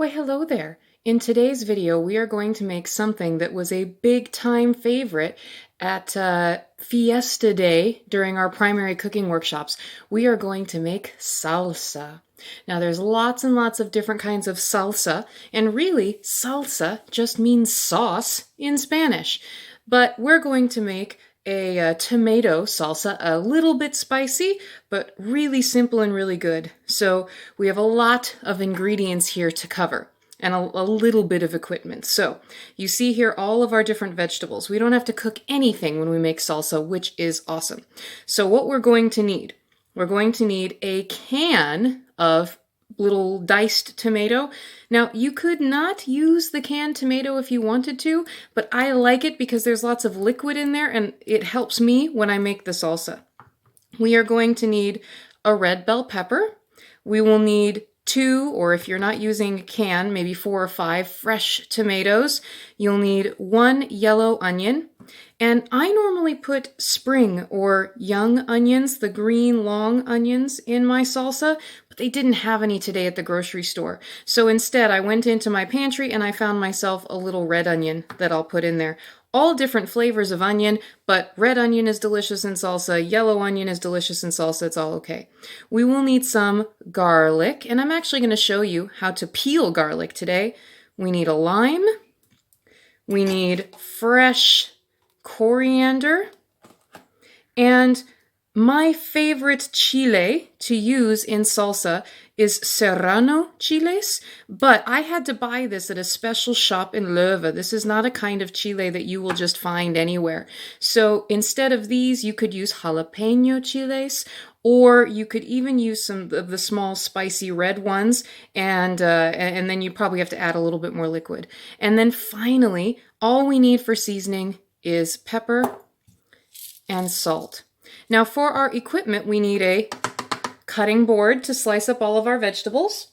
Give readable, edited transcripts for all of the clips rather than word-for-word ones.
Why, hello there. In today's video, we are going to make something that was a big time favorite at Fiesta Day during our primary cooking workshops. We are going to make salsa. Now, there's lots and lots of different kinds of salsa, and really, salsa just means sauce in Spanish. But we're going to make a tomato salsa, a little bit spicy, but really simple and really good. So we have a lot of ingredients here to cover and a little bit of equipment. So you see here all of our different vegetables. We don't have to cook anything when we make salsa, which is awesome. So what we're going to need a can of little diced tomato. Now, you could not use the canned tomato if you wanted to, but I like it because there's lots of liquid in there and it helps me when I make the salsa. We are going to need a red bell pepper. We will need 2, or if you're not using a can, maybe 4 or 5 fresh tomatoes. You'll need 1 yellow onion. And I normally put spring or young onions, the green long onions, in my salsa, but they didn't have any today at the grocery store. So instead, I went into my pantry and I found myself a little red onion that I'll put in there. All different flavors of onion, but red onion is delicious in salsa, yellow onion is delicious in salsa, it's all okay. We will need some garlic, and I'm actually going to show you how to peel garlic today. We need a lime, we need fresh coriander, and my favorite chile to use in salsa is serrano chiles, but I had to buy this at a special shop in Leuven. This is not a kind of chile that you will just find anywhere. So instead of these, you could use jalapeno chiles, or you could even use some of the small spicy red ones, and then you probably have to add a little bit more liquid. And then finally, all we need for seasoning is pepper and salt. Now for our equipment, we need a cutting board to slice up all of our vegetables.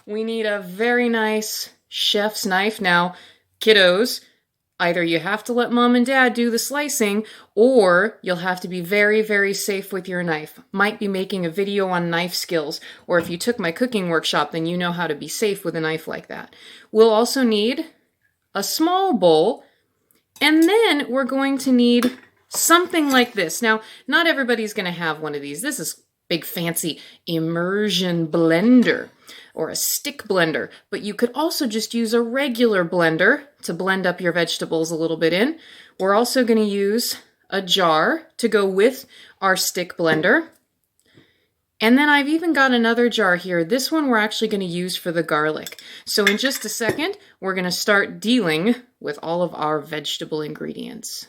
We need a very nice chef's knife. Now, kiddos, either you have to let mom and dad do the slicing, or you'll have to be very, very safe with your knife. Might be making a video on knife skills, or if you took my cooking workshop, then you know how to be safe with a knife like that. We'll also need a small bowl, and then we're going to need something like this. Now, not everybody's going to have one of these. This is big fancy immersion blender or a stick blender, but you could also just use a regular blender to blend up your vegetables a little bit in. We're also going to use a jar to go with our stick blender. And then I've even got another jar here. This one we're actually going to use for the garlic. So in just a second, we're going to start dealing with all of our vegetable ingredients.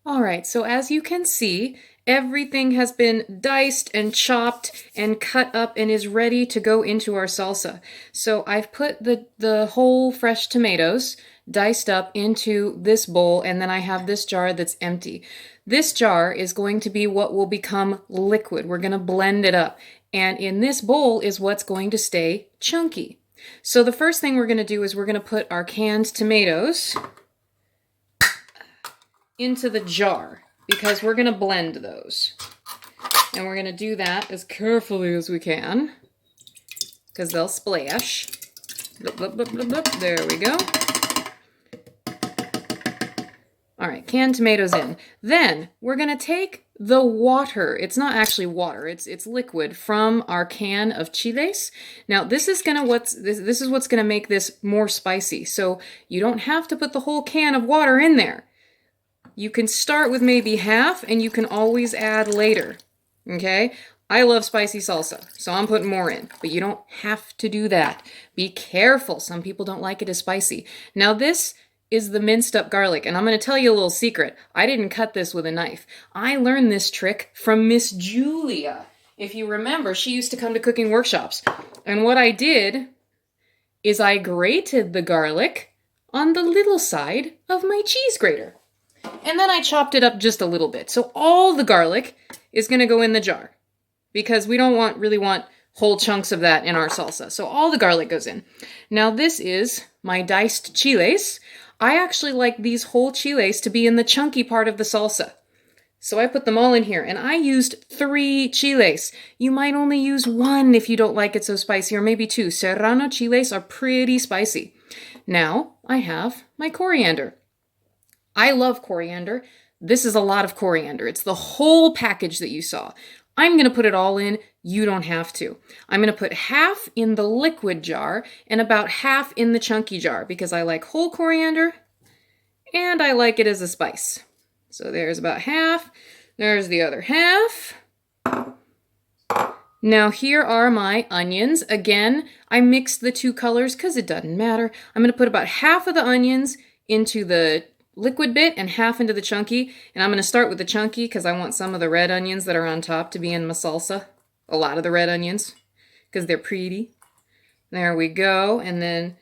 All right, so as you can see, everything has been diced and chopped and cut up and is ready to go into our salsa. So I've put the whole fresh tomatoes diced up into this bowl, and then I have this jar that's empty. This jar is going to be what will become liquid. We're going to blend it up. And in this bowl is what's going to stay chunky. So the first thing we're going to do is we're going to put our canned tomatoes into the jar, because we're going to blend those. And we're going to do that as carefully as we can, because they'll splash. Blip, blip, blip, blip, blip. There we go. All right, canned tomatoes in. Then we're going to take the water. It's not actually water, it's liquid from our can of chiles. Now this is what's going to make this more spicy. So you don't have to put the whole can of water in there. You can start with maybe half, and you can always add later, okay? I love spicy salsa, so I'm putting more in, but you don't have to do that. Be careful. Some people don't like it as spicy. Now this is the minced up garlic, and I'm going to tell you a little secret. I didn't cut this with a knife. I learned this trick from Miss Julia. If you remember, she used to come to cooking workshops, and what I did is I grated the garlic on the little side of my cheese grater. And then I chopped it up just a little bit. So all the garlic is going to go in the jar, because we don't really want whole chunks of that in our salsa. So all the garlic goes in. Now this is my diced chiles. I actually like these whole chiles to be in the chunky part of the salsa. So I put them all in here, and I used 3 chiles. You might only use 1 if you don't like it so spicy, or maybe 2. Serrano chiles are pretty spicy. Now I have my coriander. I love coriander. This is a lot of coriander. It's the whole package that you saw. I'm going to put it all in. You don't have to. I'm going to put half in the liquid jar and about half in the chunky jar because I like whole coriander and I like it as a spice. So there's about half. There's the other half. Now here are my onions. Again, I mixed the 2 colors because it doesn't matter. I'm going to put about half of the onions into the liquid bit and half into the chunky. And I'm going to start with the chunky because I want some of the red onions that are on top to be in my salsa. A lot of the red onions because they're pretty. There we go. And then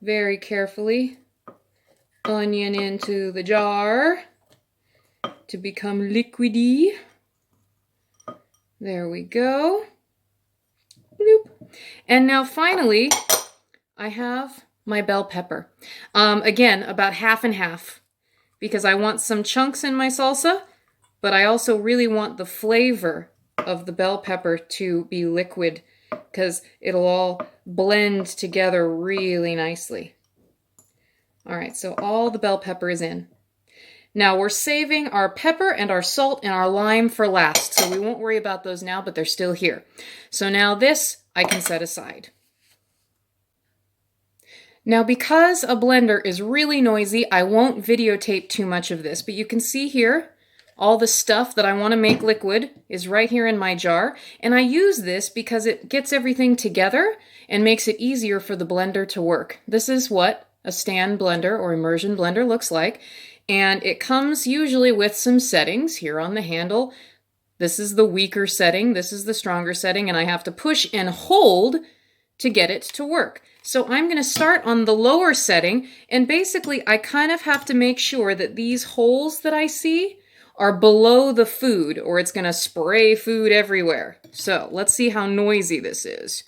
very carefully onion into the jar to become liquidy. There we go. Bloop. And now finally, I have my bell pepper. Again, about half and half because I want some chunks in my salsa, but I also really want the flavor of the bell pepper to be liquid because it'll all blend together really nicely. All right, so all the bell pepper is in. Now we're saving our pepper and our salt and our lime for last, so we won't worry about those now, but they're still here. So now this I can set aside. Now because a blender is really noisy, I won't videotape too much of this, but you can see here all the stuff that I want to make liquid is right here in my jar, and I use this because it gets everything together and makes it easier for the blender to work. This is what a stand blender or immersion blender looks like. And it comes usually with some settings here on the handle. This is the weaker setting, this is the stronger setting, and I have to push and hold to get it to work. So I'm going to start on the lower setting, and basically I kind of have to make sure that these holes that I see are below the food, or it's going to spray food everywhere. So let's see how noisy this is.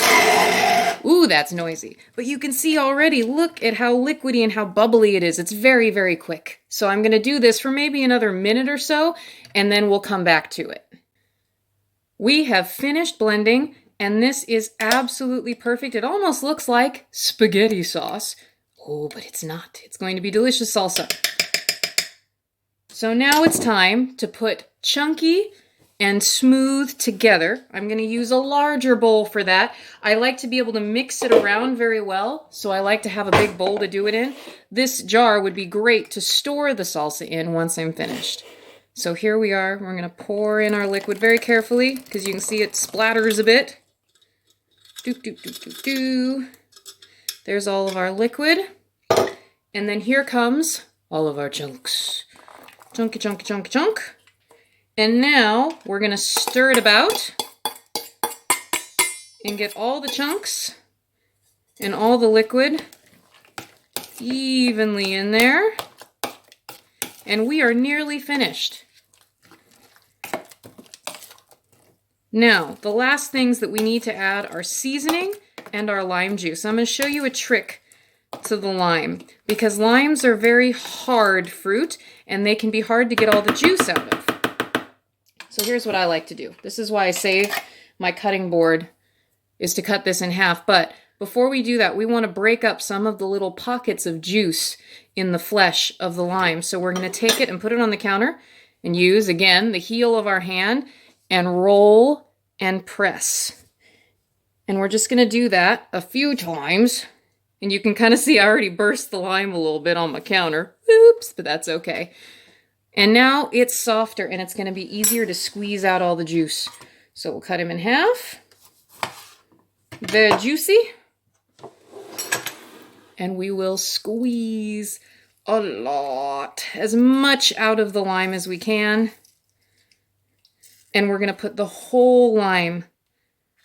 Ooh, that's noisy. But you can see already, look at how liquidy and how bubbly it is. It's very, very quick. So I'm going to do this for maybe another minute or so, and then we'll come back to it. We have finished blending, and this is absolutely perfect. It almost looks like spaghetti sauce. Oh, but it's not. It's going to be delicious salsa. So now it's time to put chunky and smooth together. I'm going to use a larger bowl for that. I like to be able to mix it around very well, so I like to have a big bowl to do it in. This jar would be great to store the salsa in once I'm finished. So here we are. We're going to pour in our liquid very carefully because you can see it splatters a bit. Doop, doop, doop, doop, doop. There's all of our liquid. And then here comes all of our chunks. Chunky, chunky, chunky, chunk. And now we're going to stir it about and get all the chunks and all the liquid evenly in there. And we are nearly finished. Now, the last things that we need to add are seasoning and our lime juice. I'm going to show you a trick to the lime because limes are very hard fruit and they can be hard to get all the juice out of. So here's what I like to do. This is why I save my cutting board, is to cut this in half. But before we do that, we want to break up some of the little pockets of juice in the flesh of the lime. So we're going to take it and put it on the counter and use, again, the heel of our hand and roll and press. And we're just going to do that a few times. And you can kind of see I already burst the lime a little bit on my counter. Oops, but that's okay. And now it's softer and it's going to be easier to squeeze out all the juice. So we'll cut him in half. Very juicy. And we will squeeze a lot, as much out of the lime as we can. And we're going to put the whole lime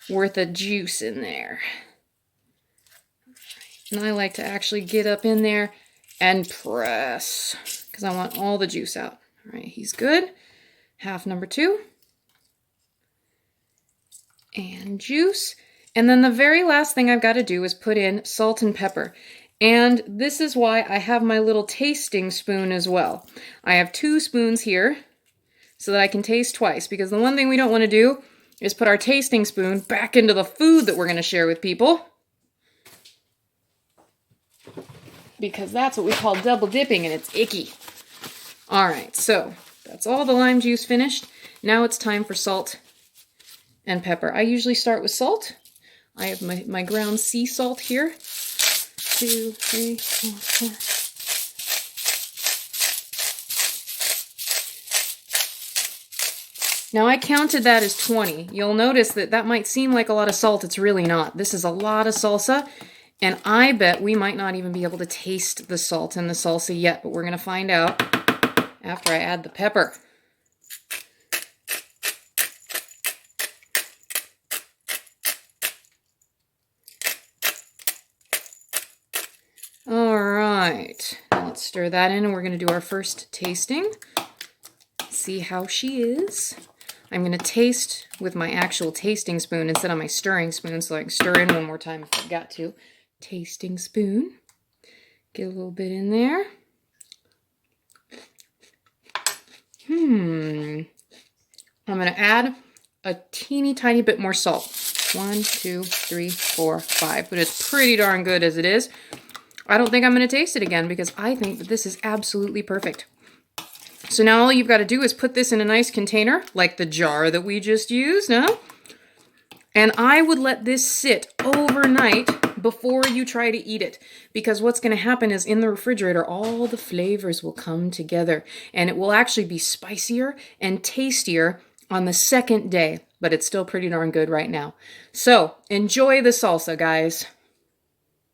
worth of juice in there. And I like to actually get up in there and press because I want all the juice out. All right, he's good. Half number 2. And juice. And then the very last thing I've got to do is put in salt and pepper. And this is why I have my little tasting spoon as well. I have 2 spoons here. so that I can taste twice. Because the one thing we don't want to do is put our tasting spoon back into the food that we're going to share with people. Because that's what we call double dipping, and it's icky. All right, so that's all the lime juice finished. Now it's time for salt and pepper. I usually start with salt. I have my ground sea salt here. 2, 3, 4, 4. Now I counted that as 20. You'll notice that that might seem like a lot of salt. It's really not. This is a lot of salsa, and I bet we might not even be able to taste the salt in the salsa yet, but we're going to find out after I add the pepper. All right, now let's stir that in, and we're going to do our first tasting. See how she is. I'm going to taste with my actual tasting spoon instead of my stirring spoon, so I can stir in one more time if I've got to. Tasting spoon. Get a little bit in there. I'm going to add a teeny tiny bit more salt. 1, 2, 3, 4, 5. But it's pretty darn good as it is. I don't think I'm going to taste it again because I think that this is absolutely perfect. So now all you've got to do is put this in a nice container, like the jar that we just used, huh? And I would let this sit overnight before you try to eat it. Because what's going to happen is in the refrigerator, all the flavors will come together. And it will actually be spicier and tastier on the second day. But it's still pretty darn good right now. So enjoy the salsa, guys.